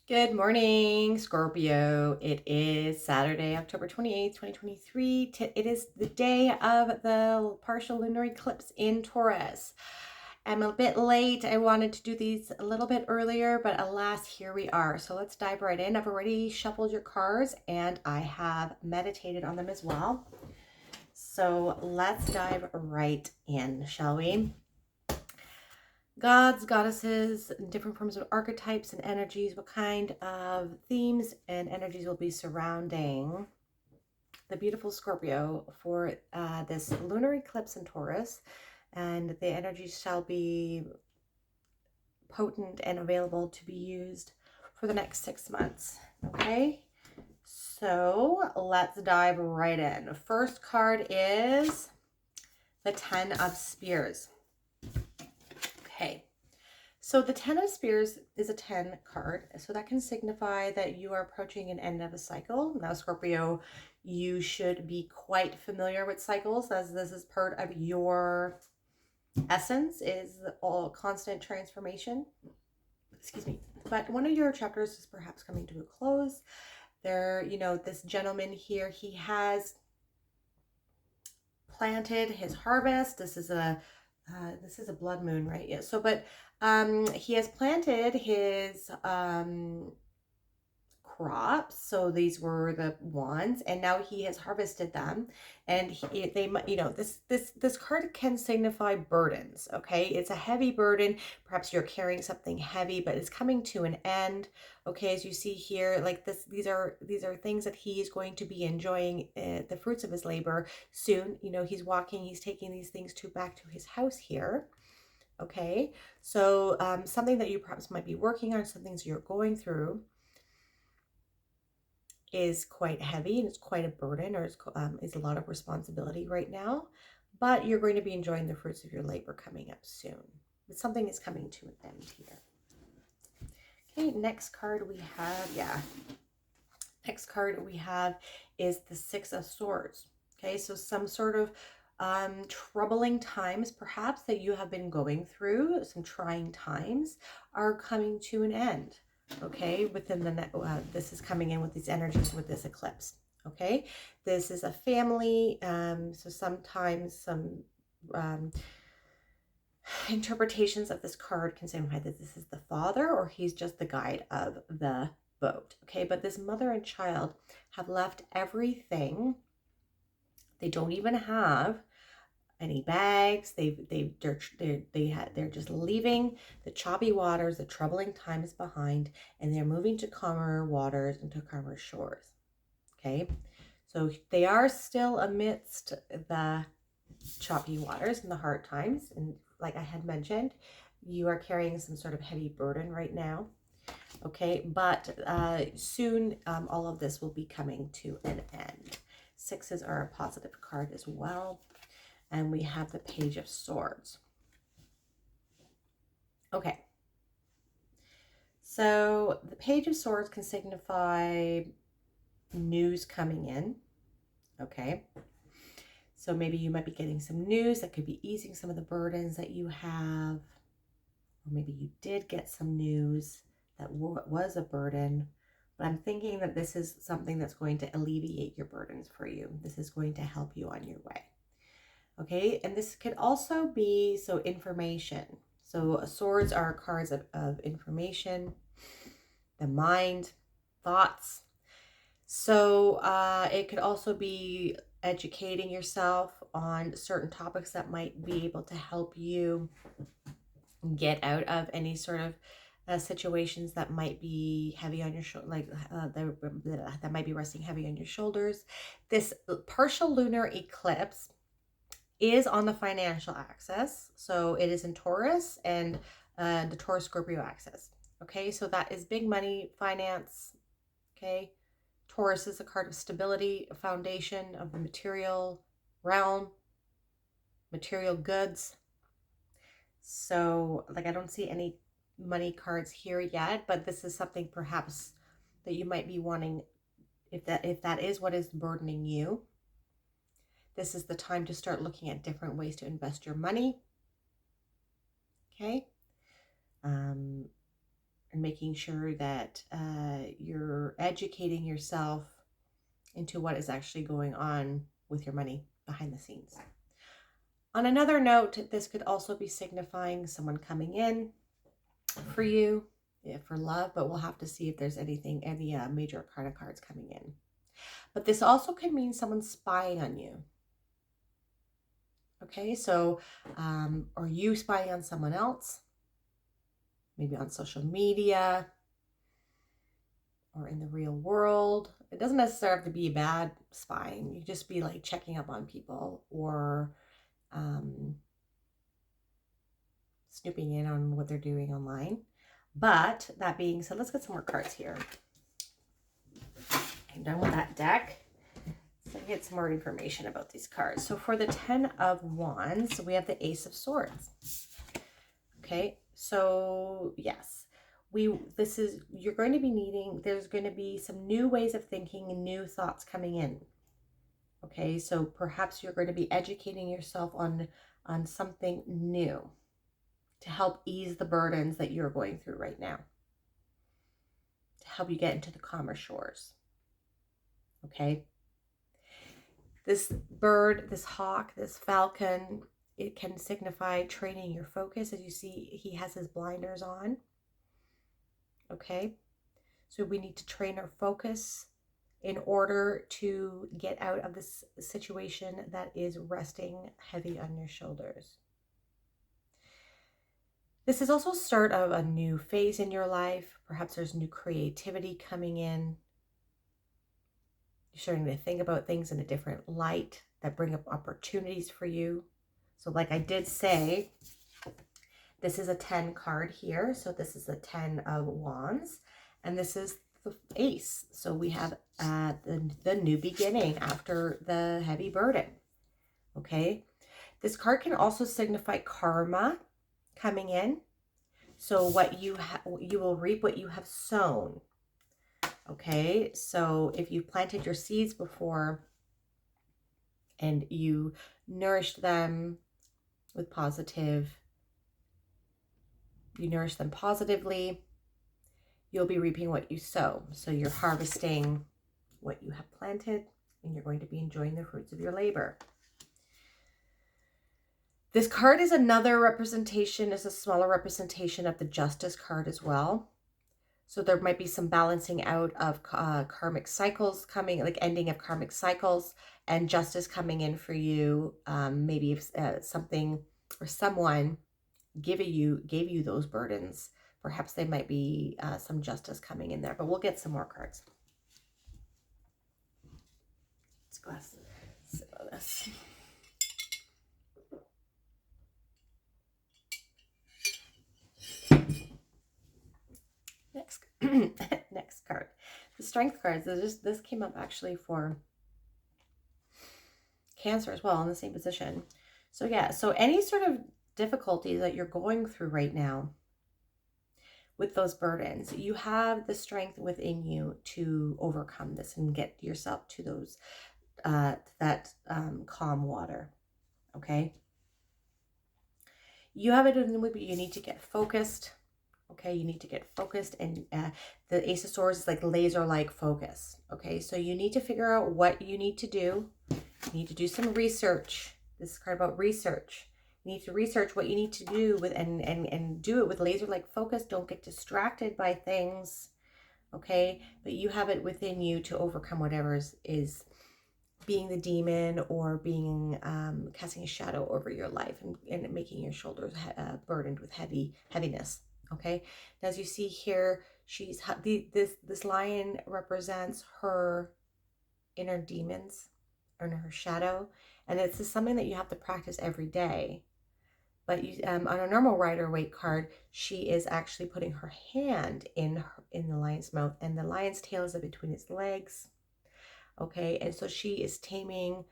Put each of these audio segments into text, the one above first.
Good morning, Scorpio. It is Saturday, October 28th, 2023. It is the day of the partial lunar eclipse in Taurus. I'm a bit late. I wanted to do these a little bit earlier, but alas, here we are. So let's dive right in. I've already shuffled your cards and I have meditated on them as well. So let's dive right in, shall we? Gods, goddesses, different forms of archetypes and energies. What kind of themes and energies will be surrounding the beautiful Scorpio for this lunar eclipse in Taurus? And the energies shall be potent and available to be used for the next 6 months. Okay, so let's dive right in. First card is the Ten of Spears. Okay. So the Ten of Spears is a 10 card. So that can signify that you are approaching an end of a cycle. Now, Scorpio, you should be quite familiar with cycles, as this is part of your essence, is all constant transformation. Excuse me. But one of your chapters is perhaps coming to a close. There, this gentleman here, he has planted his harvest. This is a blood moon, right? Yeah. So, but he has planted his crops. So these were the ones, and now he has harvested them. And this card can signify burdens. Okay, it's a heavy burden. Perhaps you're carrying something heavy, but it's coming to an end. Okay, as you see here, like this, these are things that he is going to be enjoying the fruits of his labor soon. He's walking, he's taking these things back to his house here. Okay, so something that you perhaps might be working on, some things you're going through is quite heavy and it's quite a burden, or is a lot of responsibility right now, but you're going to be enjoying the fruits of your labor coming up soon. But something is coming to an end here. Okay, next card we have, next card we have is the Six of Swords. Okay, so some sort of troubling times perhaps that you have been going through, some trying times, are coming to an end. Okay, within this is coming in with these energies with this eclipse. Okay, this is a family, so sometimes some interpretations of this card can signify that this is the father or he's just the guide of the boat. Okay, but this mother and child have left everything. They don't even have any bags. They're just leaving the choppy waters, the troubling times behind, and they're moving to calmer waters and to calmer shores. Okay, so they are still amidst the choppy waters and the hard times, and like I had mentioned, you are carrying some sort of heavy burden right now. Okay, but soon all of this will be coming to an end. Sixes are a positive card as well. And we have the Page of Swords. Okay. So the Page of Swords can signify news coming in. Okay. So maybe you might be getting some news that could be easing some of the burdens that you have. Or maybe you did get some news that was a burden. But I'm thinking that this is something that's going to alleviate your burdens for you. This is going to help you on your way. Okay, and this could also be information. So swords are cards of information, the mind, thoughts. So it could also be educating yourself on certain topics that might be able to help you get out of any sort of situations that might be heavy on your shoulder, like that might be resting heavy on your shoulders. This partial lunar eclipse is on the financial axis. So it is in Taurus and the Taurus Scorpio axis. Okay, so that is big money, finance. Okay, Taurus is a card of stability, a foundation of the material realm, material goods. So, like, I don't see any money cards here yet, but this is something perhaps that you might be wanting, if that is what is burdening you. This is the time to start looking at different ways to invest your money. Okay. and making sure that you're educating yourself into what is actually going on with your money behind the scenes. On another note, this could also be signifying someone coming in for you, for love, but we'll have to see if there's any major arcana cards coming in. But this also can mean someone spying on you. Okay, so are you spying on someone else? Maybe on social media or in the real world. It doesn't necessarily have to be bad spying. You just be like checking up on people or snooping in on what they're doing online. But that being said, let's get some more cards here. I'm done with that deck. So get some more information about these cards. So for the 10 of Wands, we have the Ace of Swords. Okay, so yes, you're going to be needing, there's going to be some new ways of thinking and new thoughts coming in. Okay, so perhaps you're going to be educating yourself on something new to help ease the burdens that you're going through right now, to help you get into the calmer shores. Okay, this bird, this hawk, this falcon, it can signify training your focus. As you see, he has his blinders on. Okay, so we need to train our focus in order to get out of this situation that is resting heavy on your shoulders. This is also start of a new phase in your life. Perhaps there's new creativity coming in. You're starting to think about things in a different light that bring up opportunities for you. So like I did say, this is a 10 card here. So this is a 10 of Wands, and this is the Ace. So we have the new beginning after the heavy burden. Okay. This card can also signify karma coming in. So what you will reap what you have sown. Okay. So if you planted your seeds before and you nourished them with you nourish them positively, you'll be reaping what you sow. So you're harvesting what you have planted, and you're going to be enjoying the fruits of your labor. This card is another representation, is a smaller representation of the Justice card as well. So there might be some balancing out of karmic cycles coming, like ending of karmic cycles, and justice coming in for you. Maybe if something or someone gave you those burdens, perhaps there might be some justice coming in there. But we'll get some more cards. Let's glass sip of this. Next card, the Strength cards. This came up actually for Cancer as well, in the same position. So yeah, so any sort of difficulty that you're going through right now with those burdens, you have the strength within you to overcome this and get yourself to those calm water. Okay, you have it in the, but you need to get focused. Okay, you need to get focused, and the Ace of Swords is like laser-like focus. Okay, so you need to figure out what you need to do. You need to do some research. This is a card about research. You need to research what you need to do with and do it with laser-like focus. Don't get distracted by things. Okay, but you have it within you to overcome whatever is being the demon or being casting a shadow over your life and making your shoulders burdened with heaviness. Okay, now as you see here, this lion represents her inner demons or her shadow, and it's something that you have to practice every day. But on a normal Rider-Waite card, she is actually putting her hand in the lion's mouth, and the lion's tail is between its legs. Okay, and so she is taming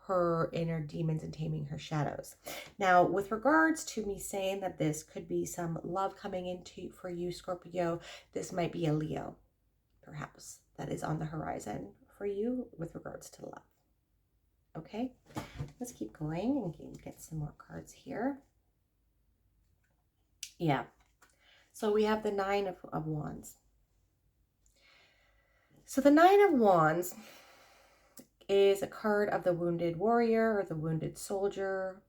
her inner demons and taming her shadows. Now, with regards to me saying that this could be some love coming into for you, Scorpio, this might be a Leo, perhaps, that is on the horizon for you with regards to love. Okay, let's keep going and get some more cards here. Yeah, So we have the Nine of Wands. So the Nine of Wands is a card of the wounded warrior or the wounded soldier.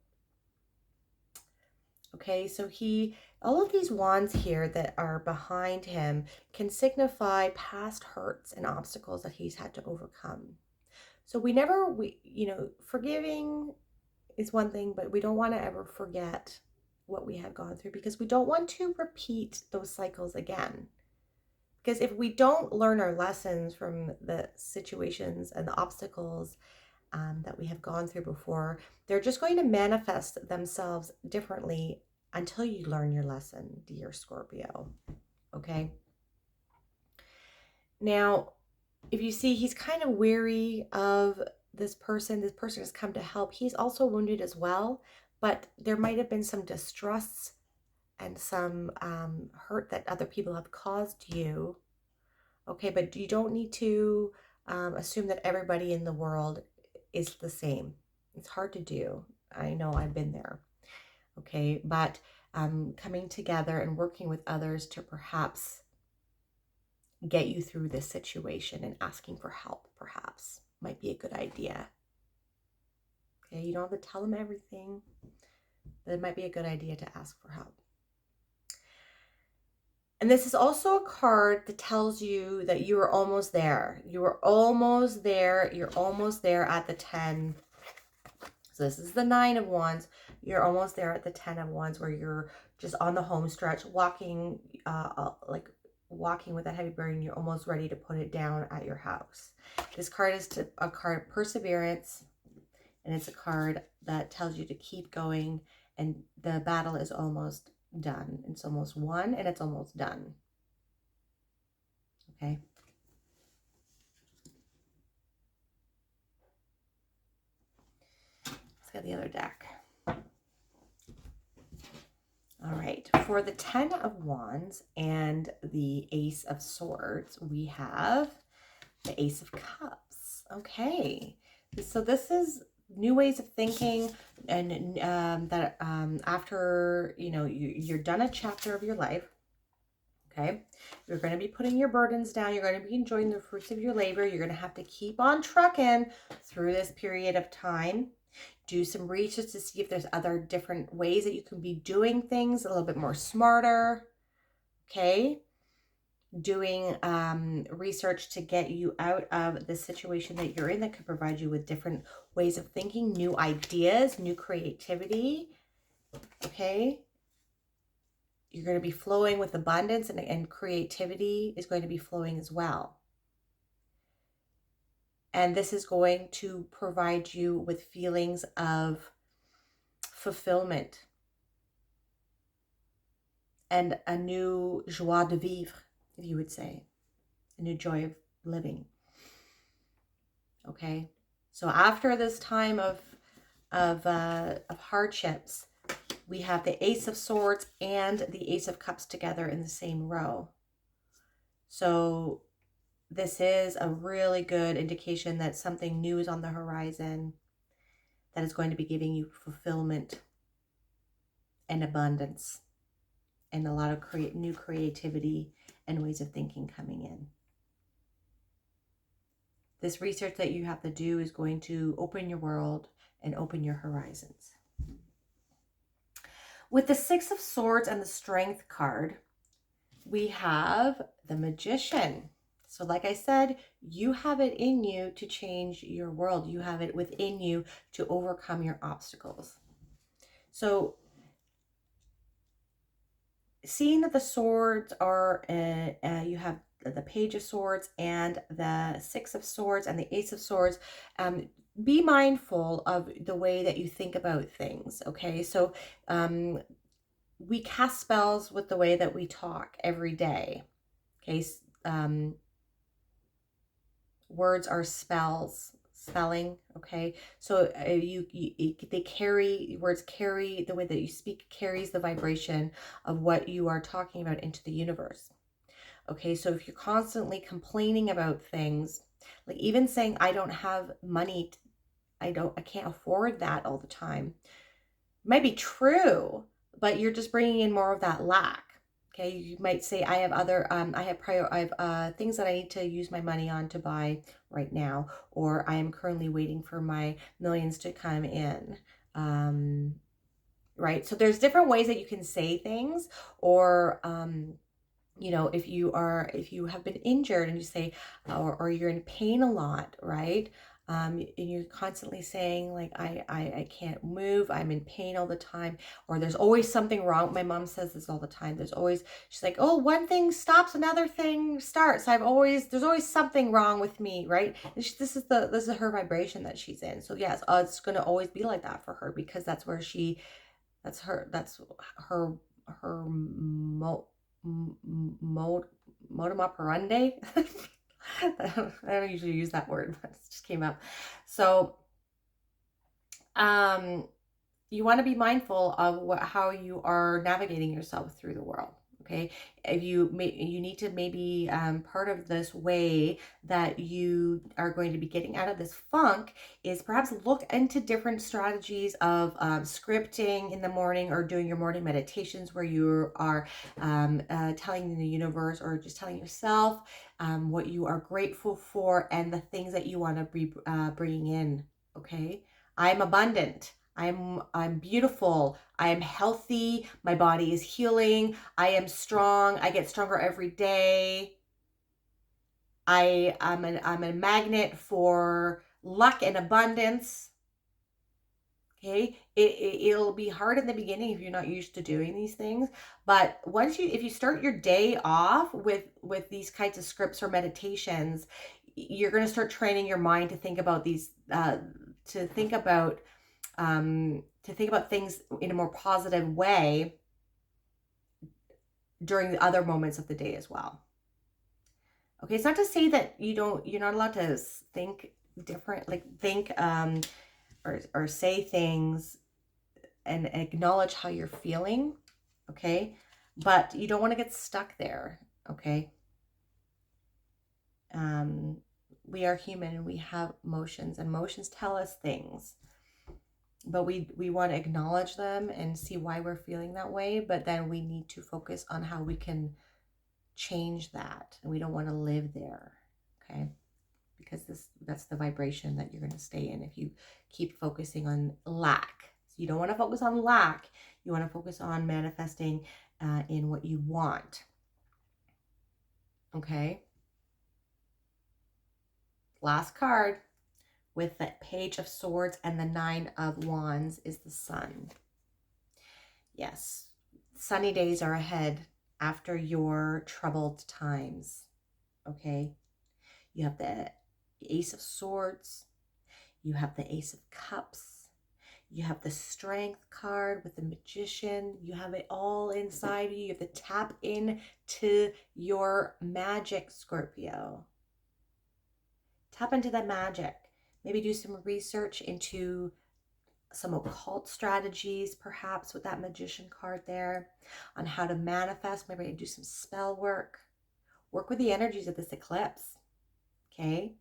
Okay, so all of these wands here that are behind him can signify past hurts and obstacles that he's had to overcome. So forgiving is one thing, but we don't want to ever forget what we have gone through, because we don't want to repeat those cycles again. Because if we don't learn our lessons from the situations and the obstacles that we have gone through before, they're just going to manifest themselves differently until you learn your lesson, dear Scorpio. Okay? Now, if you see, he's kind of weary of this person. This person has come to help. He's also wounded as well, but there might have been some distrusts and some hurt that other people have caused you. Okay, but you don't need to assume that everybody in the world is the same. It's hard to do. I know, I've been there. Okay, but coming together and working with others to perhaps get you through this situation and asking for help perhaps might be a good idea. Okay, you don't have to tell them everything, but it might be a good idea to ask for help. And this is also a card that tells you that you are almost there. You are almost there. You're almost there at the 10. So this is the 9 of Wands. You're almost there at the 10 of Wands, where you're just on the home stretch, walking with that heavy burden. You're almost ready to put it down at your house. This card is a card of perseverance, and it's a card that tells you to keep going, and the battle is almost done. It's almost won, and it's almost done. Okay. Let's get the other deck. All right, for the 10 of Wands and the Ace of Swords, we have the Ace of Cups. Okay, so this is new ways of thinking, and after you're done a chapter of your life. Okay, you're going to be putting your burdens down. You're going to be enjoying the fruits of your labor. You're going to have to keep on trucking through this period of time. Do some research to see if there's other different ways that you can be doing things a little bit more smarter. Okay, doing research to get you out of the situation that you're in, that could provide you with different ways of thinking, new ideas, new creativity. Okay, you're going to be flowing with abundance, and creativity is going to be flowing as well. And this is going to provide you with feelings of fulfillment and a new joie de vivre, if you would say, a new joy of living. Okay, so after this time of hardships, we have the Ace of Swords and the Ace of Cups together in the same row. So this is a really good indication that something new is on the horizon that is going to be giving you fulfillment and abundance, and a lot of new creativity and ways of thinking coming in. This research that you have to do is going to open your world and open your horizons. With the Six of Swords and the Strength card, we have the Magician. So like I said, you have it in you to change your world. You have it within you to overcome your obstacles. So seeing that the swords are, you have the Page of Swords and the Six of Swords and the Ace of Swords, be mindful of the way that you think about things, okay? So we cast spells with the way that we talk every day, okay? Words are spelling, okay? So words carry, the way that you speak carries the vibration of what you are talking about into the universe. Okay, so if you're constantly complaining about things, like even saying, I don't have money, I can't afford that all the time, might be true, but you're just bringing in more of that lack. Okay, you might say, I have things that I need to use my money on to buy right now, or I am currently waiting for my millions to come in. Right? So there's different ways that you can say things, or you know, if you have been injured and you say, or you're in pain a lot, right? And you're constantly saying like, I can't move, I'm in pain all the time, or there's always something wrong. My mom says this all the time. She's like, oh, one thing stops, another thing starts. There's always something wrong with me, right? And this is her vibration that she's in. So yes, it's going to always be like that for her, because that's her mode modum operandi. I don't usually use that word, but it just came up. So you want to be mindful of how you are navigating yourself through the world. Okay, if you need to maybe part of this way that you are going to be getting out of this funk is perhaps look into different strategies of scripting in the morning, or doing your morning meditations where you are telling the universe, or just telling yourself what you are grateful for and the things that you want to be bringing in. Okay, I'm abundant. I'm beautiful. I am healthy. My body is healing. I am strong. I get stronger every day. I'm a magnet for luck and abundance. Okay, it'll be hard in the beginning if you're not used to doing these things, but if you start your day off with these kinds of scripts or meditations, you're going to start training your mind to think about to think about things in a more positive way during the other moments of the day as well. Okay, it's not to say that you're not allowed to think different, like think or say things and acknowledge how you're feeling, okay? But you don't want to get stuck there, okay? We are human and we have emotions, and emotions tell us things. But we want to acknowledge them and see why we're feeling that way, but then we need to focus on how we can change that, and we don't want to live there, okay? Because that's the vibration that you're going to stay in if you keep focusing on lack. So you don't want to focus on lack. You want to focus on manifesting in what you want, okay? Last card with the Page of Swords and the Nine of Wands is the Sun. Yes, sunny days are ahead after your troubled times, okay? You have the Ace of Swords. You have the Ace of Cups. You have the Strength card with the Magician. You have it all inside you. You have to tap into your magic, Scorpio. Tap into that magic. Maybe do some research into some occult strategies, perhaps with that Magician card there, on how to manifest. Maybe do some spell work. Work with the energies of this eclipse, okay?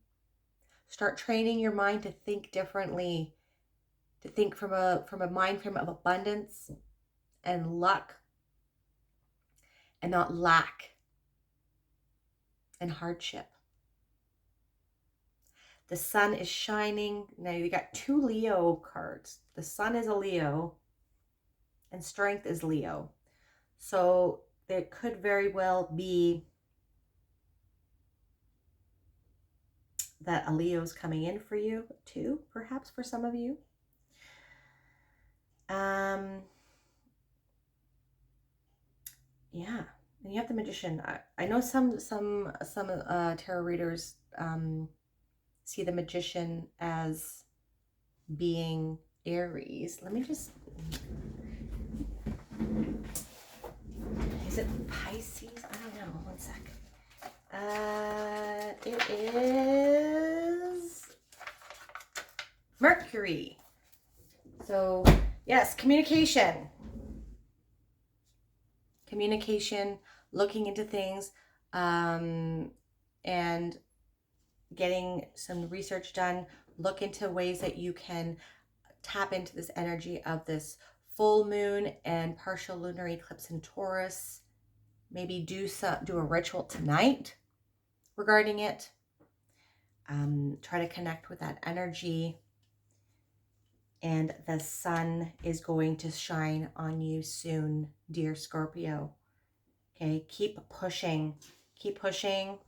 Start training your mind to think differently, to think from a mind frame of abundance and luck, and not lack and hardship. The sun is shining. Now you got two Leo cards. The sun is a Leo and strength is Leo. So there could very well be that a Leo's coming in for you too, perhaps for some of you. Yeah, and you have the Magician. I know some tarot readers see the Magician as being Aries. Let me just, is it Pisces? I don't know. One sec. It is Mercury. So yes, communication, looking into things, and getting some research done. Look into ways that you can tap into this energy of this full moon and partial lunar eclipse in Taurus. maybe do a ritual tonight regarding it. Try to connect with that energy. And the sun is going to shine on you soon, dear Scorpio. Okay, keep pushing. Keep pushing.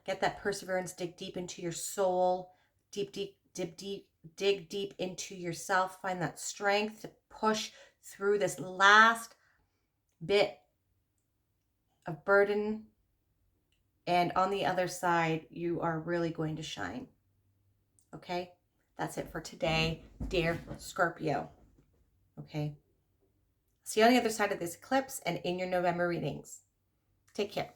Get that perseverance. Dig deep into your soul. Dig deep into yourself. Find that strength to push through this last bit of burden. And on the other side, you are really going to shine. Okay? That's it for today, dear Scorpio. Okay? See you on the other side of this eclipse and in your November readings. Take care.